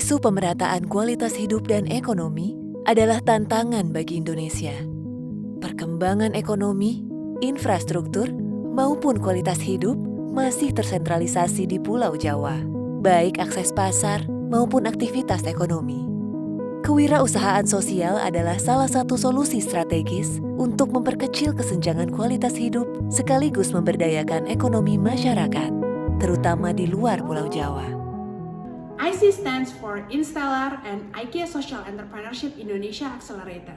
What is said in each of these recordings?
Isu pemerataan kualitas hidup dan ekonomi adalah tantangan bagi Indonesia. Perkembangan ekonomi, infrastruktur, maupun kualitas hidup masih tersentralisasi di Pulau Jawa, baik akses pasar maupun aktivitas ekonomi. Kewirausahaan sosial adalah salah satu solusi strategis untuk memperkecil kesenjangan kualitas hidup sekaligus memberdayakan ekonomi masyarakat, terutama di luar Pulau Jawa. IC stands for Instellar and IKEA Social Entrepreneurship Indonesia Accelerator.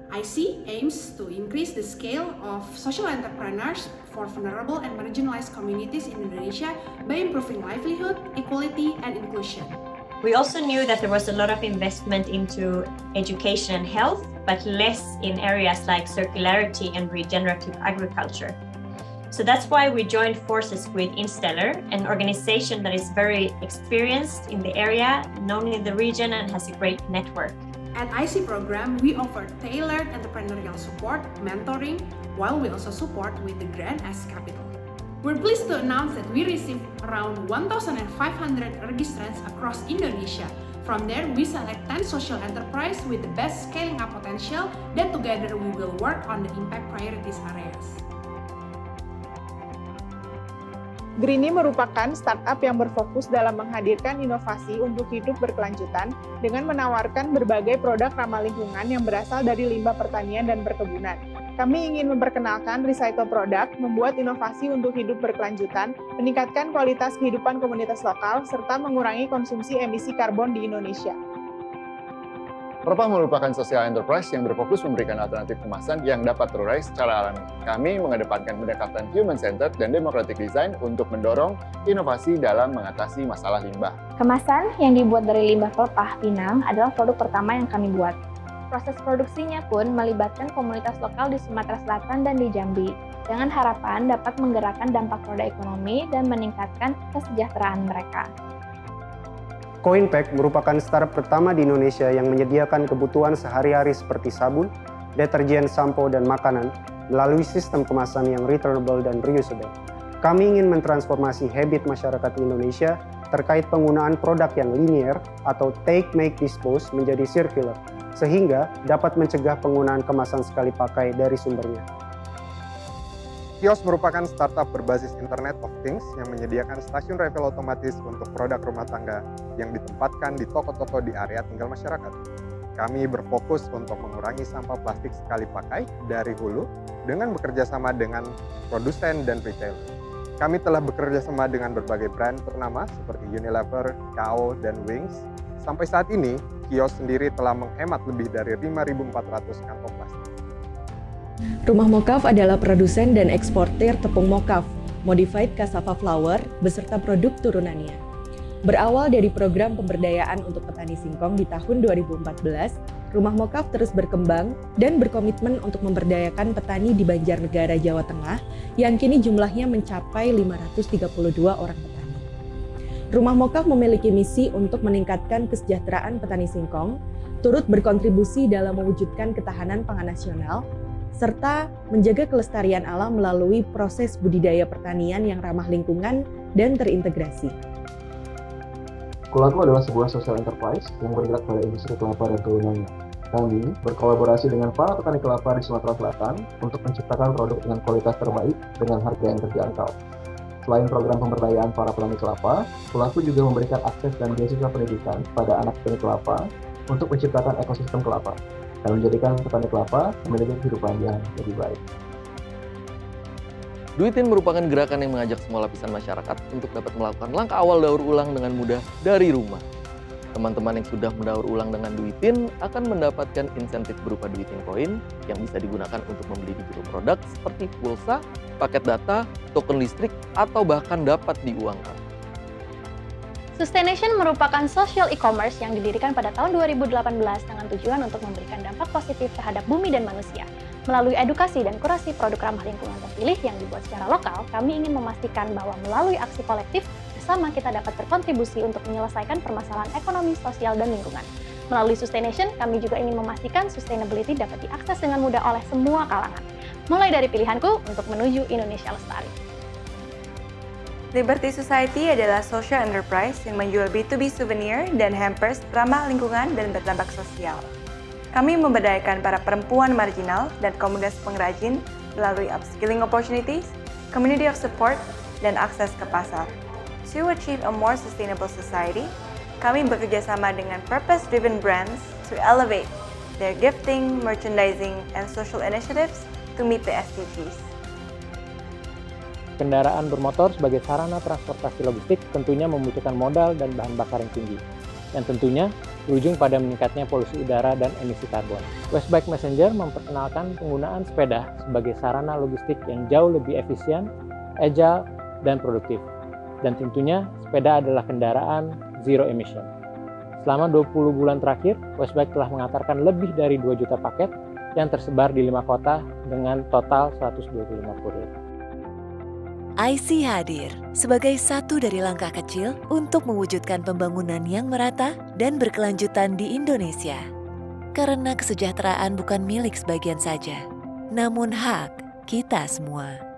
IC aims to increase the scale of social entrepreneurs for vulnerable and marginalized communities in Indonesia by improving livelihood, equality, and inclusion. We also knew that there was a lot of investment into education and health, but less in areas like circularity and regenerative agriculture. So that's why we joined forces with Instellar, an organization that is very experienced in the area, known in the region, and has a great network. At IC program, we offer tailored entrepreneurial support, mentoring, while we also support with the grant as capital. We're pleased to announce that we received around 1,500 registrants across Indonesia. From there, we select 10 social enterprise with the best scaling up potential that together we will work on the impact priorities areas. Greenie merupakan startup yang berfokus dalam menghadirkan inovasi untuk hidup berkelanjutan dengan menawarkan berbagai produk ramah lingkungan yang berasal dari limbah pertanian dan perkebunan. Kami ingin memperkenalkan recycle product, membuat inovasi untuk hidup berkelanjutan, meningkatkan kualitas kehidupan komunitas lokal, serta mengurangi konsumsi emisi karbon di Indonesia. Propah merupakan social enterprise yang berfokus memberikan alternatif kemasan yang dapat terurai secara alami. Kami mengedepankan pendekatan human-centered dan democratic design untuk mendorong inovasi dalam mengatasi masalah limbah. Kemasan yang dibuat dari limbah pelepah pinang adalah produk pertama yang kami buat. Proses produksinya pun melibatkan komunitas lokal di Sumatera Selatan dan di Jambi, dengan harapan dapat menggerakkan dampak roda ekonomi dan meningkatkan kesejahteraan mereka. Coinpack merupakan startup pertama di Indonesia yang menyediakan kebutuhan sehari-hari seperti sabun, deterjen, sampo, dan makanan melalui sistem kemasan yang returnable dan reusable. Kami ingin mentransformasi habit masyarakat Indonesia terkait penggunaan produk yang linear atau take, make, dispose menjadi circular, sehingga dapat mencegah penggunaan kemasan sekali pakai dari sumbernya. Kios merupakan startup berbasis Internet of Things yang menyediakan stasiun refill otomatis untuk produk rumah tangga yang ditempatkan di toko-toko di area tinggal masyarakat. Kami berfokus untuk mengurangi sampah plastik sekali pakai dari hulu dengan bekerja sama dengan produsen dan retailer. Kami telah bekerja sama dengan berbagai brand ternama seperti Unilever, KO, dan Wings. Sampai saat ini, Kios sendiri telah menghemat lebih dari 5.400 kantong plastik. Rumah Mokaf adalah produsen dan eksportir tepung Mokaf, modified cassava flour, beserta produk turunannya. Berawal dari program pemberdayaan untuk petani singkong di tahun 2014, Rumah Mokaf terus berkembang dan berkomitmen untuk memberdayakan petani di Banjarnegara, Jawa Tengah, yang kini jumlahnya mencapai 532 orang petani. Rumah Mokaf memiliki misi untuk meningkatkan kesejahteraan petani singkong, turut berkontribusi dalam mewujudkan ketahanan pangan nasional, serta menjaga kelestarian alam melalui proses budidaya pertanian yang ramah lingkungan dan terintegrasi. Kulaku adalah sebuah social enterprise yang bergerak pada industri kelapa dan turunannya. Kami berkolaborasi dengan para petani kelapa di Sumatera Selatan untuk menciptakan produk dengan kualitas terbaik dengan harga yang terjangkau. Selain program pemberdayaan para petani kelapa, Kulaku juga memberikan akses dan beasiswa pendidikan pada anak petani kelapa untuk menciptakan ekosistem kelapa dan menjadikan petani kelapa memiliki kehidupan yang lebih baik. Duitin merupakan gerakan yang mengajak semua lapisan masyarakat untuk dapat melakukan langkah awal daur ulang dengan mudah dari rumah. Teman-teman yang sudah mendaur ulang dengan Duitin akan mendapatkan insentif berupa Duitin Coin yang bisa digunakan untuk membeli digital produk seperti pulsa, paket data, token listrik, atau bahkan dapat diuangkan. Sustaination merupakan social e-commerce yang didirikan pada tahun 2018 dengan tujuan untuk memberikan dampak positif terhadap bumi dan manusia. Melalui edukasi dan kurasi produk ramah lingkungan terpilih yang dibuat secara lokal, kami ingin memastikan bahwa melalui aksi kolektif, bersama kita dapat berkontribusi untuk menyelesaikan permasalahan ekonomi, sosial, dan lingkungan. Melalui Sustaination, kami juga ingin memastikan sustainability dapat diakses dengan mudah oleh semua kalangan. Mulai dari pilihanku untuk menuju Indonesia Lestari. Liberty Society adalah social enterprise yang menjual B2B souvenir dan hampers ramah lingkungan dan berdampak sosial. Kami memberdayakan para perempuan marginal dan komunitas pengrajin melalui upskilling opportunities, community of support, dan akses ke pasar. To achieve a more sustainable society, kami bekerja sama dengan purpose-driven brands to elevate their gifting, merchandising, and social initiatives to meet the SDGs. Kendaraan bermotor sebagai sarana transportasi logistik tentunya membutuhkan modal dan bahan bakar yang tinggi, yang tentunya berujung pada meningkatnya polusi udara dan emisi karbon. Westbike Messenger memperkenalkan penggunaan sepeda sebagai sarana logistik yang jauh lebih efisien, agile, dan produktif. Dan tentunya sepeda adalah kendaraan zero emission. Selama 20 bulan terakhir, Westbike telah mengantarkan lebih dari 2 juta paket yang tersebar di 5 kota dengan total 125 kurir. IC hadir sebagai satu dari langkah kecil untuk mewujudkan pembangunan yang merata dan berkelanjutan di Indonesia. Karena kesejahteraan bukan milik sebagian saja, namun hak kita semua.